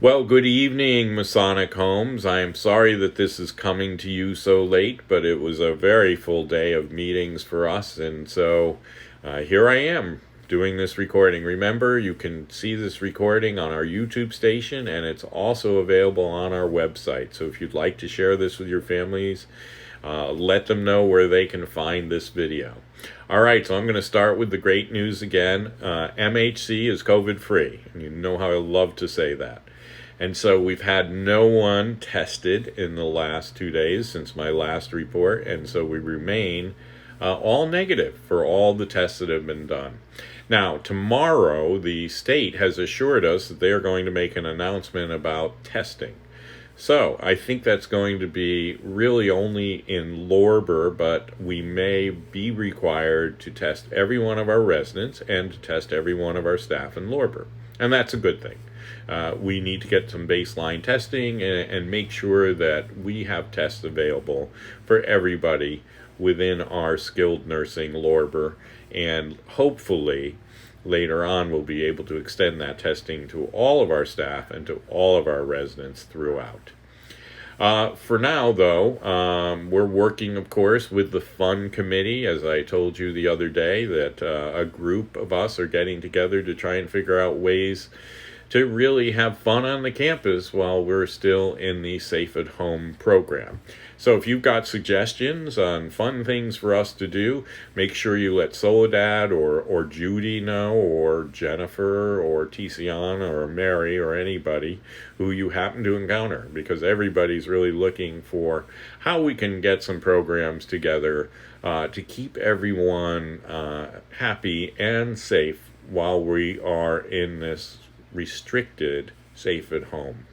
Well, good evening, Masonic homes. I am sorry that this is coming to you so late, but it was a very full day of meetings for us, and so here I am doing this recording. Remember, you can see this recording on our YouTube station, and it's also available on our website. So if you'd like to share this with your families, let them know where they can find this video. All right, so I'm going to start with the great news again. MHC is COVID-free, and you know how I love to say that. And so we've had no one tested in the last 2 days since my last report, and so we remain all negative for all the tests that have been done. Now, tomorrow, the state has assured us that they are going to make an announcement about testing. So I think that's going to be really only in Lorber, but we may be required to test every one of our residents and to test every one of our staff in Lorber. And that's a good thing. We need to get some baseline testing and make sure that we have tests available for everybody within our skilled nursing Lorber, and hopefully later on we'll be able to extend that testing to all of our staff and to all of our residents throughout. For now, though, we're working, of course, with the Fun Committee. As I told you the other day, that a group of us are getting together to try and figure out ways to really have fun on the campus while we're still in the Safe at Home program. So if you've got suggestions on fun things for us to do, make sure you let Soledad or Judy know, or Jennifer or Tiziana or Mary or anybody who you happen to encounter, because everybody's really looking for how we can get some programs together to keep everyone happy and safe while we are in this restricted Safe at Home.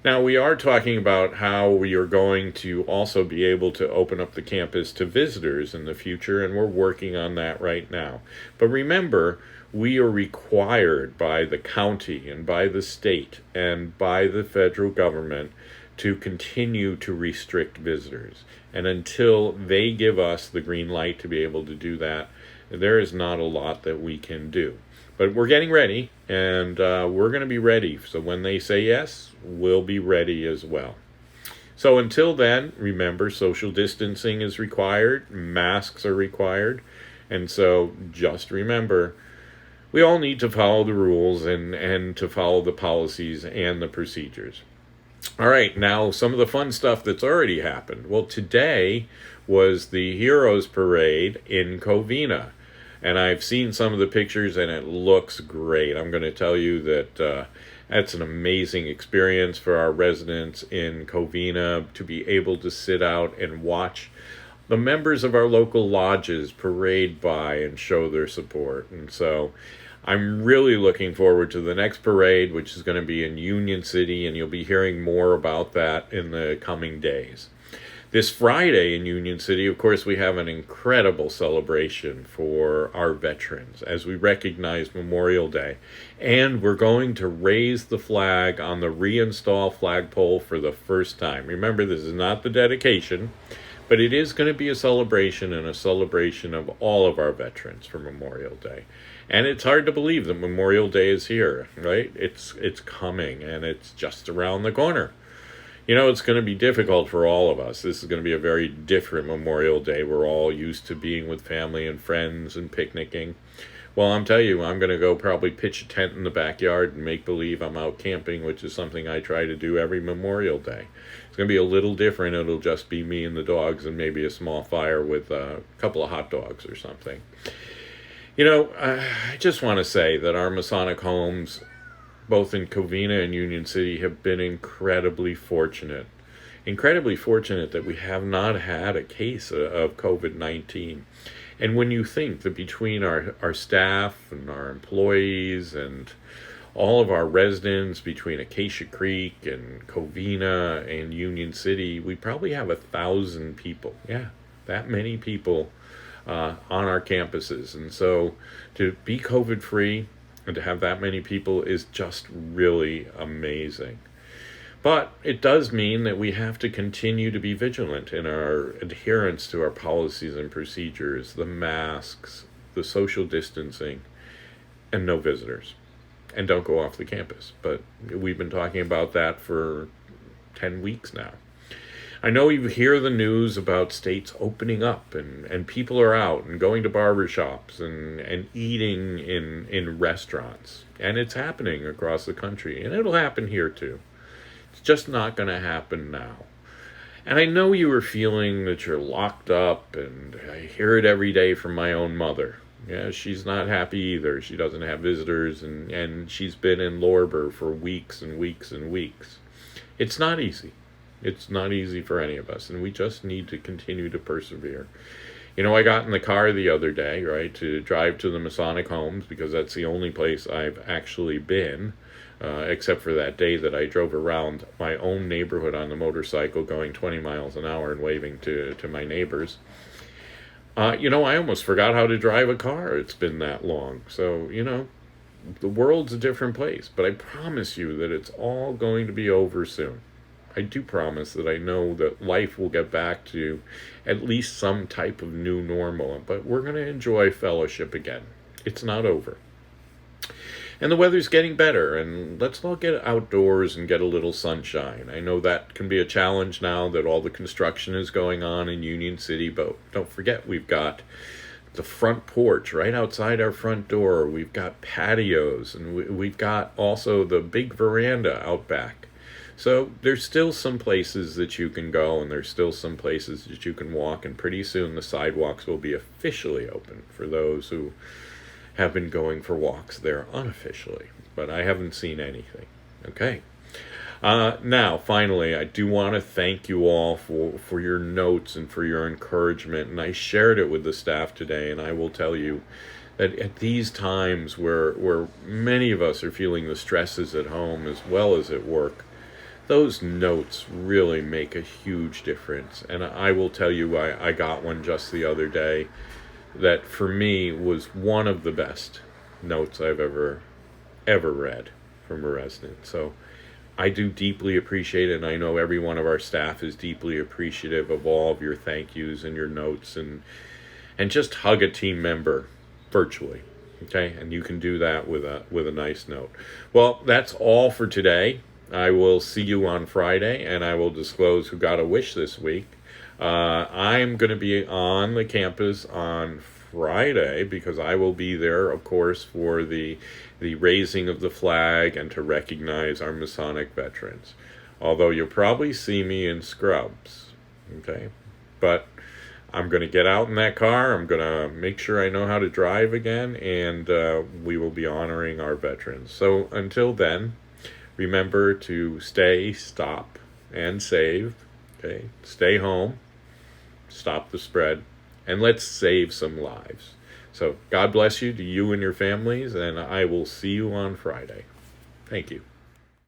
Now, we are talking about how we are going to also be able to open up the campus to visitors in the future, and we're working on that right now. But remember, we are required by the county and by the state and by the federal government to continue to restrict visitors. And until they give us the green light to be able to do that, there is not a lot that we can do. But we're getting ready, and we're going to be ready. So when they say yes, we'll be ready as well. So until then, remember, social distancing is required, masks are required, and so just remember, we all need to follow the rules and to follow the policies and the procedures. All right, now some of the fun stuff that's already happened. Well, today was the Heroes Parade in Covina. And I've seen some of the pictures, and it looks great. I'm going to tell you that that's an amazing experience for our residents in Covina to be able to sit out and watch the members of our local lodges parade by and show their support. And so I'm really looking forward to the next parade, which is going to be in Union City, and you'll be hearing more about that in the coming days. This Friday in Union City, of course, we have an incredible celebration for our veterans as we recognize Memorial Day. And we're going to raise the flag on the reinstall flagpole for the first time. Remember, this is not the dedication, but it is going to be a celebration, and a celebration of all of our veterans for Memorial Day. And it's hard to believe that Memorial Day is here, right? It's coming, and it's just around the corner. You know, it's going to be difficult for all of us. This is going to be a very different Memorial Day. We're all used to being with family and friends and picnicking. Well, I'm telling you, I'm going to go probably pitch a tent in the backyard and make believe I'm out camping, which is something I try to do every Memorial Day. It's going to be a little different. It'll just be me and the dogs and maybe a small fire with a couple of hot dogs or something. You know, I just want to say that our Masonic homes, both in Covina and Union City, have been incredibly fortunate that we have not had a case of COVID-19. And when you think that between our staff and our employees and all of our residents between Acacia Creek and Covina and Union City, we probably have 1,000 people. Yeah, that many people on our campuses. And so to be COVID-free and to have that many people is just really amazing. But it does mean that we have to continue to be vigilant in our adherence to our policies and procedures, the masks, the social distancing, and no visitors. and don't go off the campus. But we've been talking about that for 10 weeks now. I know you hear the news about states opening up and people are out and going to barbershops and eating in restaurants. And it's happening across the country. And it'll happen here too. It's just not going to happen now. And I know you were feeling that you're locked up, and I hear it every day from my own mother. Yeah, she's not happy either. She doesn't have visitors, and she's been in Lorber for weeks and weeks and weeks. It's not easy. It's not easy for any of us, and we just need to continue to persevere. You know, I got in the car the other day, right, to drive to the Masonic homes, because that's the only place I've actually been, except for that day that I drove around my own neighborhood on the motorcycle going 20 miles an hour and waving to my neighbors. You know, I almost forgot how to drive a car. It's been that long. So, you know, the world's a different place, but I promise you that it's all going to be over soon. I do promise that I know that life will get back to at least some type of new normal, but we're going to enjoy fellowship again. It's not over. And the weather's getting better, and let's all get outdoors and get a little sunshine. I know that can be a challenge now that all the construction is going on in Union City, but don't forget we've got the front porch right outside our front door. We've got patios, and we've got also the big veranda out back. So there's still some places that you can go, and there's still some places that you can walk, and pretty soon the sidewalks will be officially open for those who have been going for walks there unofficially. But I haven't seen anything. Okay. Now, finally, I do want to thank you all for your notes and for your encouragement, and I shared it with the staff today, and I will tell you that at these times where many of us are feeling the stresses at home as well as at work, those notes really make a huge difference. And I will tell you, I got one just the other day that for me was one of the best notes I've ever read from a resident. So I do deeply appreciate it, and I know every one of our staff is deeply appreciative of all of your thank yous and your notes, and just hug a team member virtually. Okay, and you can do that with a nice note. Well, that's all for today. I will see you on Friday, and I will disclose who got a wish this week. I'm going to be on the campus on Friday because I will be there, of course, for the raising of the flag and to recognize our Masonic veterans. Although you'll probably see me in scrubs, okay? But I'm going to get out in that car. I'm going to make sure I know how to drive again, and we will be honoring our veterans. So until then, remember to stay, stop, and save. Okay, stay home, stop the spread, and let's save some lives. So God bless you to you and your families, and I will see you on Friday. Thank you.